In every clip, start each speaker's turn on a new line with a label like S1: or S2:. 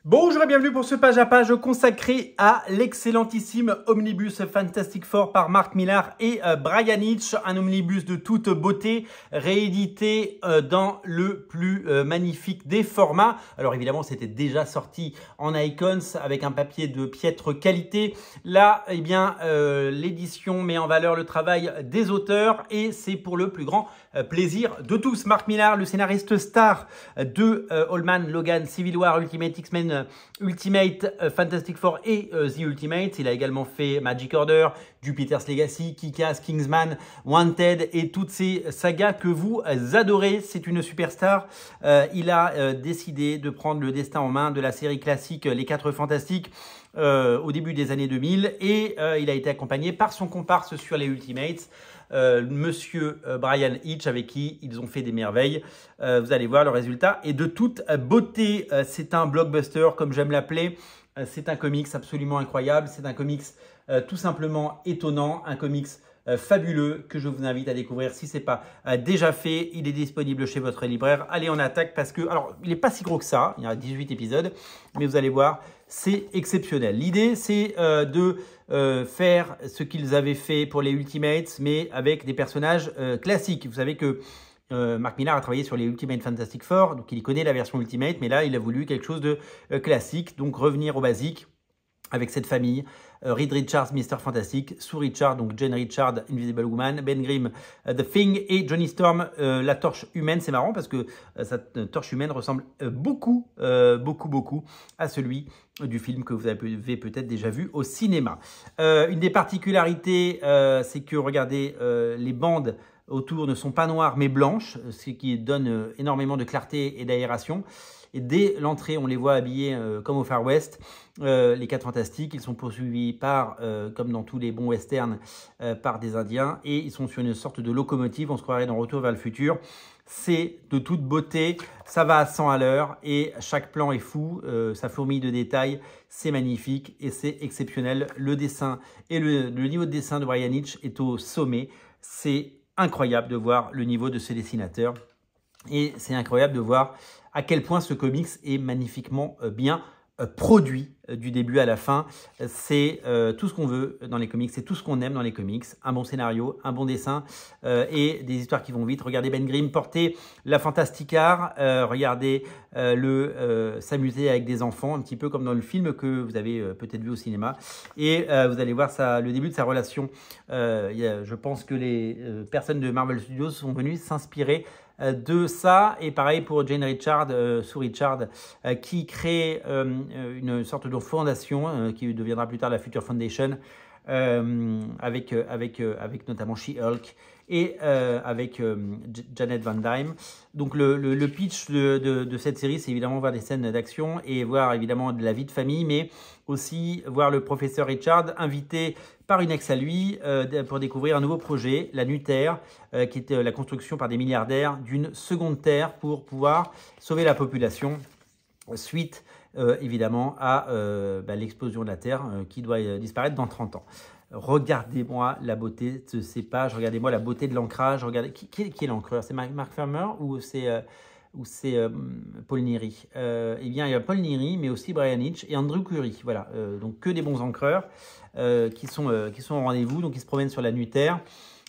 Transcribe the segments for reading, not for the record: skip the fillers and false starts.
S1: Bonjour et bienvenue pour ce page à page consacré à l'excellentissime omnibus Fantastic Four par Mark Millar et Bryan Hitch, un omnibus de toute beauté réédité dans le plus magnifique des formats. Alors évidemment, c'était déjà sorti en Icons avec un papier de piètre qualité. Là, eh bien, l'édition met en valeur le travail des auteurs et c'est pour le plus grand plaisir de tous. Mark Millar, le scénariste star de All-Man, Logan, Civil War, Ultimate X-Men, Ultimate, Fantastic Four et The Ultimate. Il a également fait Magic Order, Jupiter's Legacy, Kick-Ass, Kingsman, Wanted et toutes ces sagas que vous adorez. C'est une superstar. Il a décidé de prendre le destin en main de la série classique Les 4 Fantastiques au début des années 2000 et il a été accompagné par son comparse sur les Ultimates, Monsieur Bryan Hitch, avec qui ils ont fait des merveilles. Vous allez voir, le résultat est de toute beauté. C'est un blockbuster, comme j'aime l'appeler. C'est un comics absolument incroyable. C'est un comics tout simplement étonnant, un comics fabuleux que je vous invite à découvrir si ce n'est pas déjà fait. Il est disponible chez votre libraire. Allez, on attaque parce que, alors, il n'est pas si gros que ça. Il y a 18 épisodes, mais vous allez voir, c'est exceptionnel. L'idée, c'est de faire ce qu'ils avaient fait pour les Ultimates, mais avec des personnages classiques. Vous savez que Mark Millar a travaillé sur les Ultimate Fantastic Four, donc il connaît la version Ultimate, mais là, il a voulu quelque chose de classique, donc revenir au basique avec cette famille. Reed Richards, Mr. Fantastic, Sue Richards, donc Jane Richards, Invisible Woman, Ben Grimm, The Thing et Johnny Storm, la torche humaine. C'est marrant parce que cette torche humaine ressemble beaucoup à celui du film que vous avez peut-être déjà vu au cinéma. Une des particularités, c'est que, regardez, les bandes autour ne sont pas noires mais blanches, ce qui donne énormément de clarté et d'aération. Et dès l'entrée, on les voit habillés comme au Far West. Les 4 Fantastiques, ils sont poursuivis par, comme dans tous les bons westerns, par des Indiens. Et ils sont sur une sorte de locomotive. On se croirait dans Retour vers le futur. C'est de toute beauté. Ça va à 100 à l'heure. Et chaque plan est fou. Ça fourmille de détails. C'est magnifique et c'est exceptionnel. Le dessin et le niveau de dessin de Bryan Hitch est au sommet. C'est incroyable de voir le niveau de ce dessinateur. Et c'est incroyable de voir à quel point ce comics est magnifiquement bien produit du début à la fin. C'est tout ce qu'on veut dans les comics, c'est tout ce qu'on aime dans les comics. Un bon scénario, un bon dessin et des histoires qui vont vite. Regardez Ben Grimm porter la Fantasticar, regardez s'amuser avec des enfants, un petit peu comme dans le film que vous avez peut-être vu au cinéma. Et vous allez voir le début de sa relation. Je pense que les personnes de Marvel Studios sont venues s'inspirer de ça. Et pareil pour Jane Richards, Sue Richards, qui crée une sorte de fondation qui deviendra plus tard la Future Foundation, avec notamment She-Hulk et avec Janet Van Dyne. Donc le pitch de cette série, c'est évidemment voir des scènes d'action et voir évidemment de la vie de famille, mais aussi voir le professeur Richard invité par une ex à lui pour découvrir un nouveau projet, la Nuterre, qui est la construction par des milliardaires d'une seconde Terre pour pouvoir sauver la population suite évidemment à l'explosion de la Terre qui doit disparaître dans 30 ans. Regardez-moi la beauté de ces pages, regardez-moi la beauté de l'ancrage. Regardez, qui est l'encreur? C'est Mark Farmer ou c'est Paul Neary? Eh bien, il y a Paul Neary, mais aussi Bryan Hitch et Andrew Curry. Voilà, donc que des bons encreurs qui sont au rendez-vous. Donc, ils se promènent sur la Nuterre,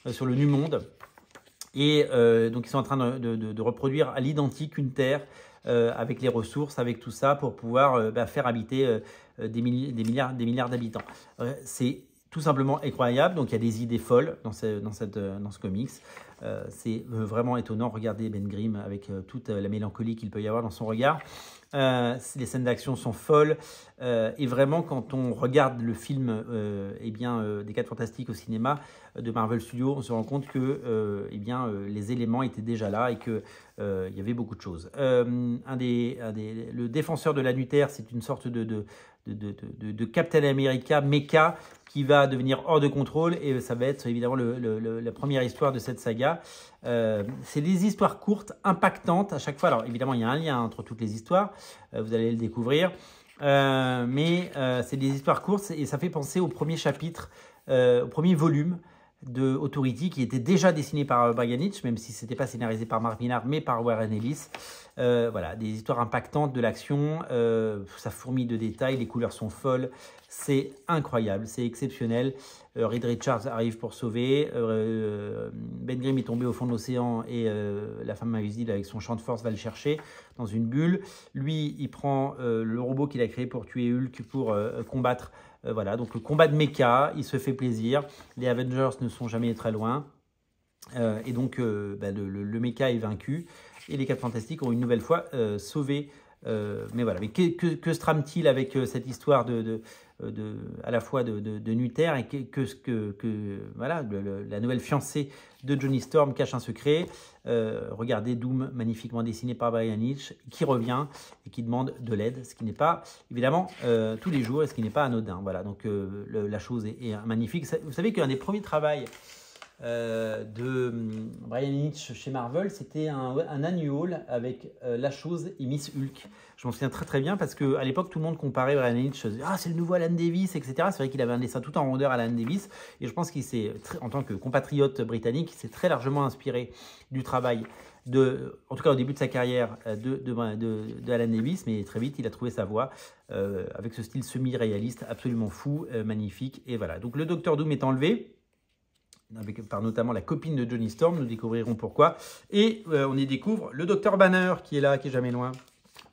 S1: sur le Nu-Monde. Et donc, ils sont en train de reproduire à l'identique une Terre avec les ressources, avec tout ça, pour pouvoir faire habiter des milliards d'habitants. C'est tout simplement incroyable. Donc, il y a des idées folles dans ce comics. C'est vraiment étonnant. Regardez Ben Grimm avec toute la mélancolie qu'il peut y avoir dans son regard. Les scènes d'action sont folles. Et vraiment, quand on regarde le film des 4 Fantastiques au cinéma de Marvel Studios, on se rend compte que les éléments étaient déjà là et qu'il y avait beaucoup de choses. Le défenseur de la Nuterre, c'est une sorte de Captain America mecha qui va devenir hors de contrôle et ça va être évidemment la première histoire de cette saga. C'est des histoires courtes, impactantes à chaque fois. Alors évidemment, il y a un lien entre toutes les histoires, vous allez le découvrir, mais c'est des histoires courtes et ça fait penser au premier chapitre, au premier volume de Authority qui était déjà dessiné par Bryan Hitch, même si ce n'était pas scénarisé par Mark Millar mais par Warren Ellis. Voilà, des histoires impactantes, de l'action, ça fourmille de détails, les couleurs sont folles, c'est incroyable, c'est exceptionnel. Reed Richards arrive pour sauver, Ben Grimm est tombé au fond de l'océan et la femme invisible avec son champ de force va le chercher dans une bulle. Lui, il prend le robot qu'il a créé pour tuer Hulk, pour combattre. Voilà, donc le combat de mecha, il se fait plaisir. Les Avengers ne sont jamais très loin. Et donc, le mecha est vaincu. Et les 4 Fantastiques ont une nouvelle fois sauvé. Mais voilà, mais que se trame-t-il avec cette histoire à la fois de Nutter et voilà, la nouvelle fiancée de Johnny Storm cache un secret. Regardez Doom, magnifiquement dessiné par Brian Hitch, qui revient et qui demande de l'aide, ce qui n'est pas évidemment tous les jours et ce qui n'est pas anodin. Voilà, donc la chose est magnifique. Vous savez qu'un des premiers travaux de Brian Hitch chez Marvel, c'était un annual avec La Chose et Miss Hulk. Je m'en souviens très très bien parce qu'à l'époque, tout le monde comparait Brian Hitch. Ah, c'est le nouveau Alan Davis, etc. C'est vrai qu'il avait un dessin tout en rondeur à Alan Davis. Et je pense qu'il s'est, en tant que compatriote britannique, il s'est très largement inspiré du travail en tout cas au début de sa carrière, de Alan Davis. Mais très vite, il a trouvé sa voie avec ce style semi-réaliste absolument fou, magnifique. Et voilà. Donc le Docteur Doom est enlevé. Par notamment la copine de Johnny Storm, nous découvrirons pourquoi. Et on y découvre le Docteur Banner qui est là, qui est jamais loin.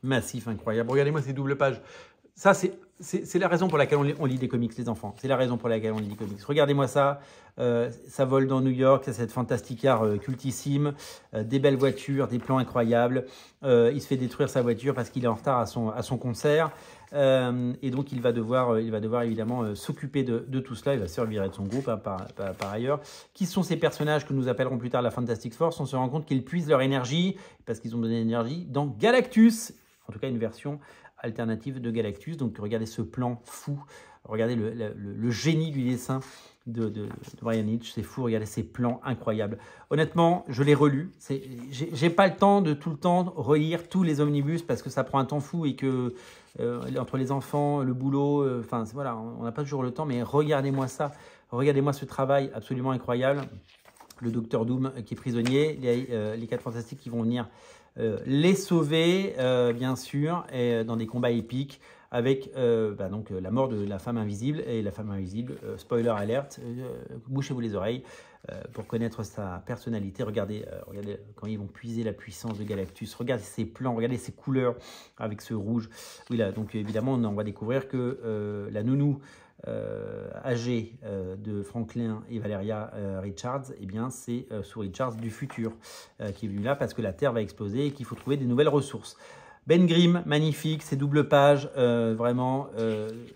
S1: Massif, incroyable. Regardez-moi ces doubles pages. Ça, c'est la raison pour laquelle on lit des comics, les enfants. C'est la raison pour laquelle on lit des comics. Regardez-moi ça. Ça vole dans New York, c'est cette Fantastic-Car cultissime, des belles voitures, des plans incroyables. Il se fait détruire sa voiture parce qu'il est en retard à son concert. Et donc, il va devoir évidemment s'occuper de tout cela. Il va se faire virer de son groupe, hein, par ailleurs. Qui sont ces personnages que nous appellerons plus tard la Fantastic Force? On se rend compte qu'ils puisent leur énergie, parce qu'ils ont donné l'énergie, dans Galactus. En tout cas, une version alternative de Galactus. Donc, regardez ce plan fou. Regardez le génie du dessin de Brian Hitch. C'est fou. Regardez ces plans incroyables. Honnêtement, je l'ai relu. J'ai pas le temps de tout le temps relire tous les omnibus parce que ça prend un temps fou et que entre les enfants, le boulot, voilà, on n'a pas toujours le temps. Mais regardez-moi ça. Regardez-moi ce travail absolument incroyable. Le Docteur Doom qui est prisonnier. Les 4 Fantastiques qui vont venir les sauver, bien sûr, et dans des combats épiques avec donc, la mort de la femme invisible. Et la femme invisible, spoiler alert, bouchez-vous les oreilles pour connaître sa personnalité. Regardez quand ils vont puiser la puissance de Galactus. Regardez ses plans, regardez ses couleurs avec ce rouge. Oui, là, donc évidemment, on va découvrir que la nounou âgée de Franklin et Valeria Richards, eh bien c'est Sue Richards du futur qui est venu là parce que la Terre va exploser et qu'il faut trouver des nouvelles ressources. Ben Grimm, magnifique, ces doubles pages, vraiment,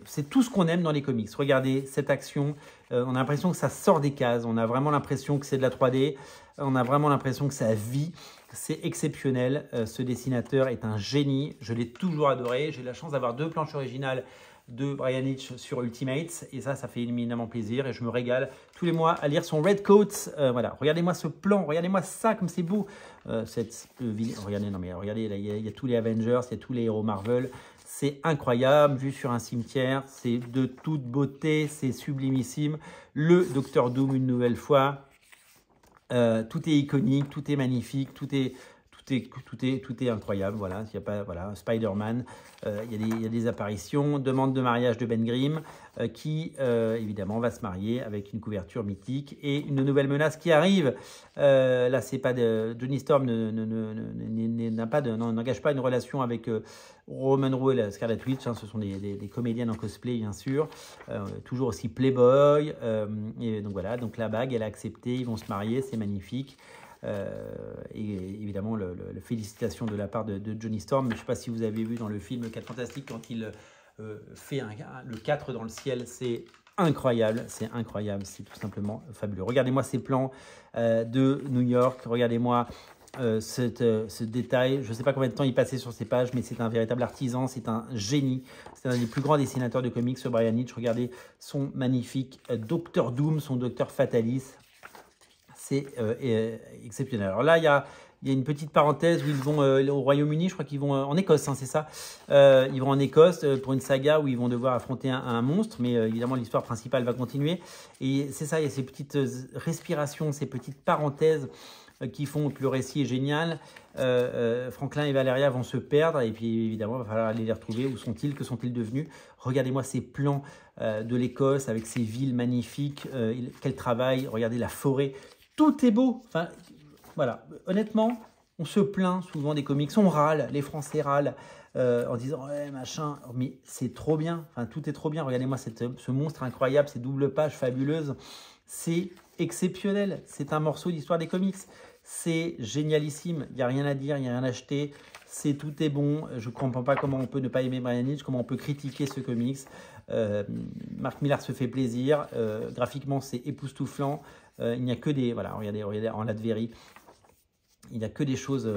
S1: c'est tout ce qu'on aime dans les comics. Regardez cette action, on a l'impression que ça sort des cases, on a vraiment l'impression que c'est de la 3D, on a vraiment l'impression que ça vit. C'est exceptionnel, ce dessinateur est un génie, je l'ai toujours adoré. J'ai la chance d'avoir 2 planches originales de Brian Hitch sur Ultimates et ça fait éminemment plaisir et je me régale tous les mois à lire son Red Coat. Voilà, regardez-moi ce plan, regardez-moi ça comme c'est beau. Regardez, là, il y a tous les Avengers, il y a tous les héros Marvel. C'est incroyable, vu sur un cimetière, c'est de toute beauté, c'est sublimissime. Le Docteur Doom une nouvelle fois, tout est iconique, tout est magnifique, tout est incroyable. Voilà, il y a pas, voilà, Spider-Man, il y a des apparitions, demande de mariage de Ben Grimm qui évidemment va se marier avec une couverture mythique et une nouvelle menace qui arrive. Là, c'est pas Johnny Storm n'engage pas une relation avec Roman Rowe et la Scarlet Witch, hein, ce sont des comédiennes en cosplay bien sûr, toujours aussi playboy, et donc voilà, donc la bague elle a accepté, ils vont se marier, c'est magnifique. Et évidemment, le félicitations de la part de Johnny Storm. Je ne sais pas si vous avez vu dans le film 4 Fantastiques quand il fait le 4 dans le ciel, c'est incroyable, c'est tout simplement fabuleux. Regardez-moi ces plans de New York, regardez-moi ce détail. Je ne sais pas combien de temps il passait sur ces pages, mais c'est un véritable artisan, c'est un génie. C'est un des plus grands dessinateurs de comics, ce Brian Hitch. Regardez son magnifique Docteur Doom, son Docteur Fatalis. C'est exceptionnel. Alors là, il y a une petite parenthèse où ils vont au Royaume-Uni, je crois qu'ils vont en Écosse, hein, c'est ça. Ils vont en Écosse pour une saga où ils vont devoir affronter un monstre, mais évidemment l'histoire principale va continuer. Et c'est ça, il y a ces petites respirations, ces petites parenthèses qui font que le récit est génial. Franklin et Valeria vont se perdre et puis évidemment, il va falloir aller les retrouver. Où sont-ils? Que sont-ils devenus? Regardez-moi ces plans de l'Écosse avec ces villes magnifiques. Quel travail! Regardez la forêt. Tout est beau. Enfin, voilà. Honnêtement, on se plaint souvent des comics. On râle. Les Français râlent en disant ouais, machin. Mais c'est trop bien. Enfin, tout est trop bien. Regardez-moi ce monstre incroyable, ces doubles pages fabuleuses. C'est exceptionnel. C'est un morceau d'histoire des comics. C'est génialissime, il n'y a rien à dire, il n'y a rien à acheter, tout est bon. Je ne comprends pas comment on peut ne pas aimer Brian Hitch, comment on peut critiquer ce comics. Mark Millar se fait plaisir, graphiquement c'est époustouflant, il n'y a que des, voilà, regardez en Latverie, il n'y a que des choses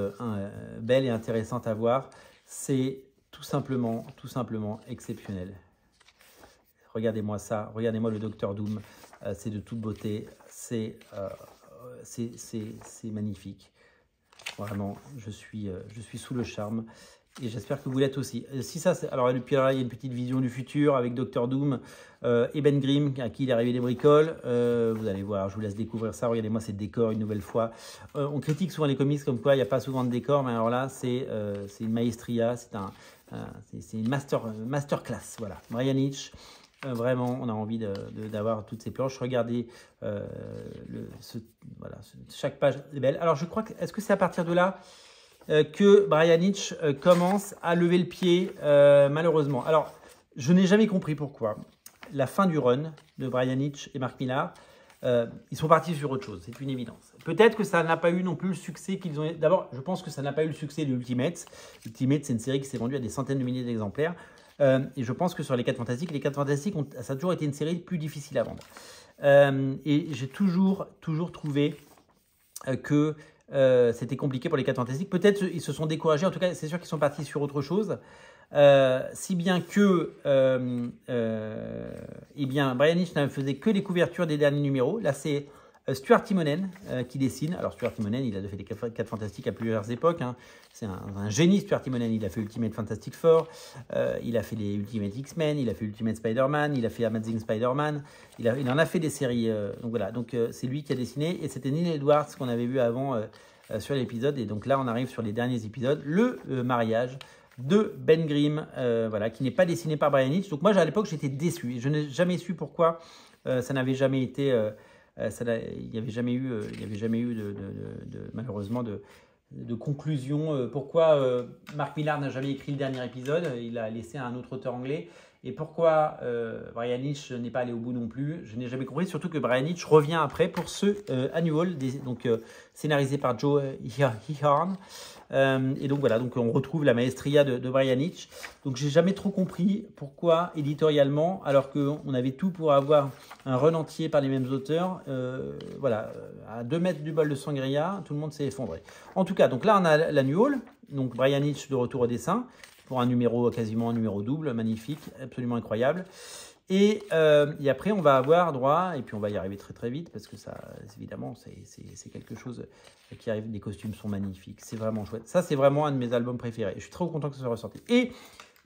S1: belles et intéressantes à voir. C'est tout simplement exceptionnel. Regardez-moi ça, regardez-moi le Docteur Doom, c'est de toute beauté, c'est magnifique. Vraiment, je suis sous le charme et j'espère que vous l'êtes aussi. Alors, puis là, il y a une petite vision du futur avec Docteur Doom et Ben Grimm, à qui il est arrivé des bricoles. Vous allez voir, je vous laisse découvrir ça. Regardez-moi ces décors une nouvelle fois. On critique souvent les comics comme quoi il n'y a pas souvent de décors, mais alors là, c'est une maestria, c'est une masterclass. Voilà, Brian Hitch. Vraiment, on a envie d'avoir toutes ces planches. Regardez, voilà, chaque page est belle. Alors, je crois que, est-ce que c'est à partir de là que Brian Hitch commence à lever le pied, malheureusement. Alors, je n'ai jamais compris pourquoi. La fin du run de Brian Hitch et Mark Millar, ils sont partis sur autre chose, c'est une évidence. Peut-être que ça n'a pas eu non plus le succès qu'ils ont... D'abord, je pense que ça n'a pas eu le succès de Ultimate. Ultimate, c'est une série qui s'est vendue à des centaines de milliers d'exemplaires. Et je pense que sur les 4 Fantastiques, ça a toujours été une série plus difficile à vendre. Et j'ai toujours trouvé que c'était compliqué pour les 4 Fantastiques. Peut-être ils se sont découragés, en tout cas c'est sûr qu'ils sont partis sur autre chose. Si bien que eh bien, Brian Hitch ne faisait que les couvertures des derniers numéros. Là c'est Stuart Timonen qui dessine. Alors Stuart Timonen, il a fait les 4 Fantastiques à plusieurs époques. Hein. C'est un génie, Stuart Timonen. Il a fait Ultimate Fantastic Four, il a fait les Ultimate X-Men, il a fait Ultimate Spider-Man, il a fait Amazing Spider-Man. Il en a fait des séries. Donc voilà, c'est lui qui a dessiné. Et c'était Neil Edwards qu'on avait vu avant sur l'épisode. Et donc là, on arrive sur les derniers épisodes. Le mariage de Ben Grimm, voilà, qui n'est pas dessiné par Brian Hitch. Donc moi, à l'époque, j'étais déçu. Et je n'ai jamais su pourquoi ça n'avait jamais été... il n'y avait jamais eu, malheureusement de conclusion. Pourquoi Mark Millar n'a jamais écrit le dernier épisode? Il a laissé à un autre auteur anglais. Et pourquoi Brian Hitch n'est pas allé au bout non plus? Je n'ai jamais compris. Surtout que Brian Hitch revient après pour ce annual, scénarisé par Joe Hiharn. Et donc voilà, donc on retrouve la maestria de Brian Hitch. Donc j'ai jamais trop compris pourquoi éditorialement, alors qu'on avait tout pour avoir un run entier par les mêmes auteurs, voilà, à 2 mètres du bol de sangria, tout le monde s'est effondré. En tout cas, donc là on a l'annual, donc Brian Hitch de retour au dessin, pour un numéro, quasiment un numéro double, magnifique, absolument incroyable. Et après, on va avoir droit, et puis on va y arriver très très vite, parce que ça, évidemment, c'est quelque chose qui arrive. Les costumes sont magnifiques, c'est vraiment chouette. Ça, c'est vraiment un de mes albums préférés. Je suis trop content que ça soit ressorti. Et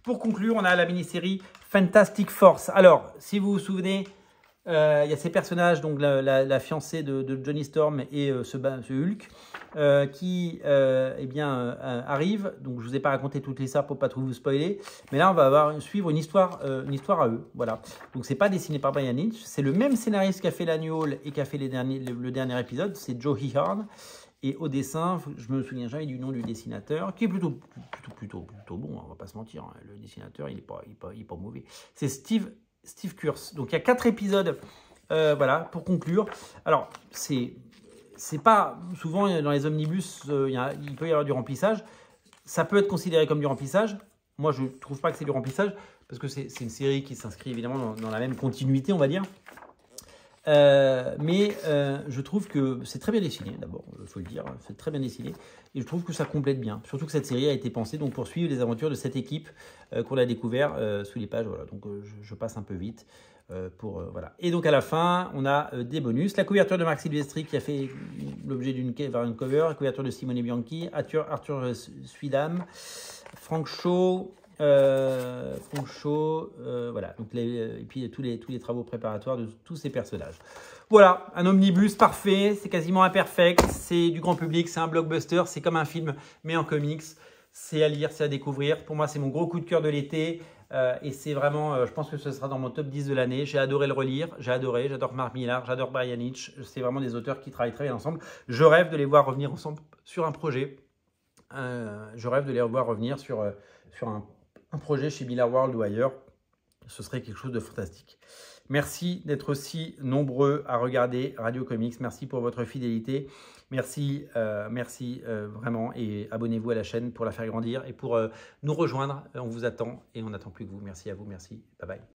S1: pour conclure, on a la mini-série Fantastic Force. Alors, si vous vous souvenez, il y a ces personnages, donc la fiancée de Johnny Storm et ce Hulk, qui arrivent. Donc, je ne vous ai pas raconté toutes les histoires pour ne pas trop vous spoiler. Mais là, on va suivre une histoire à eux. Voilà. Donc, ce n'est pas dessiné par Brian Hitch. C'est le même scénariste qui a fait l'annual et qui a fait le dernier épisode. C'est Joe Hiharn. Et au dessin, je me souviens jamais du nom du dessinateur, qui est plutôt bon, on va pas se mentir. Hein. Le dessinateur, il est pas mauvais. C'est Steve Kurz. Donc il y a 4 épisodes, voilà, pour conclure. Alors c'est pas souvent dans les omnibus, il peut y avoir du remplissage. Ça peut être considéré comme du remplissage. Moi, je trouve pas que c'est du remplissage parce que c'est une série qui s'inscrit évidemment dans la même continuité, on va dire. Mais je trouve que c'est très bien dessiné, d'abord, il faut le dire, c'est très bien dessiné, et je trouve que ça complète bien, surtout que cette série a été pensée donc, pour suivre les aventures de cette équipe qu'on a découvert sous les pages, voilà, donc je passe un peu vite, voilà. Et donc à la fin, on a des bonus, la couverture de Marc Silvestri qui a fait l'objet d'une cover, la couverture de Simone Bianchi, Arthur Swidham, Frank Shaw, Poncho, voilà. Donc et puis tous les travaux préparatoires de tous ces personnages. Voilà, un omnibus parfait, c'est quasiment imperfect, c'est du grand public, c'est un blockbuster, c'est comme un film, mais en comics. C'est à lire, c'est à découvrir. Pour moi, c'est mon gros coup de cœur de l'été. Et c'est vraiment, je pense que ce sera dans mon top 10 de l'année. J'ai adoré le relire, j'adore Mark Millar, j'adore Brian Hitch. C'est vraiment des auteurs qui travaillent très bien ensemble. Je rêve de les voir revenir ensemble sur un projet. Je rêve de les voir revenir sur un projet chez Millar World ou ailleurs. Ce serait quelque chose de fantastique. Merci d'être aussi nombreux à regarder Radio Comics. Merci pour votre fidélité. Merci vraiment. Et abonnez-vous à la chaîne pour la faire grandir et pour nous rejoindre. On vous attend et on n'attend plus que vous. Merci à vous. Merci. Bye bye.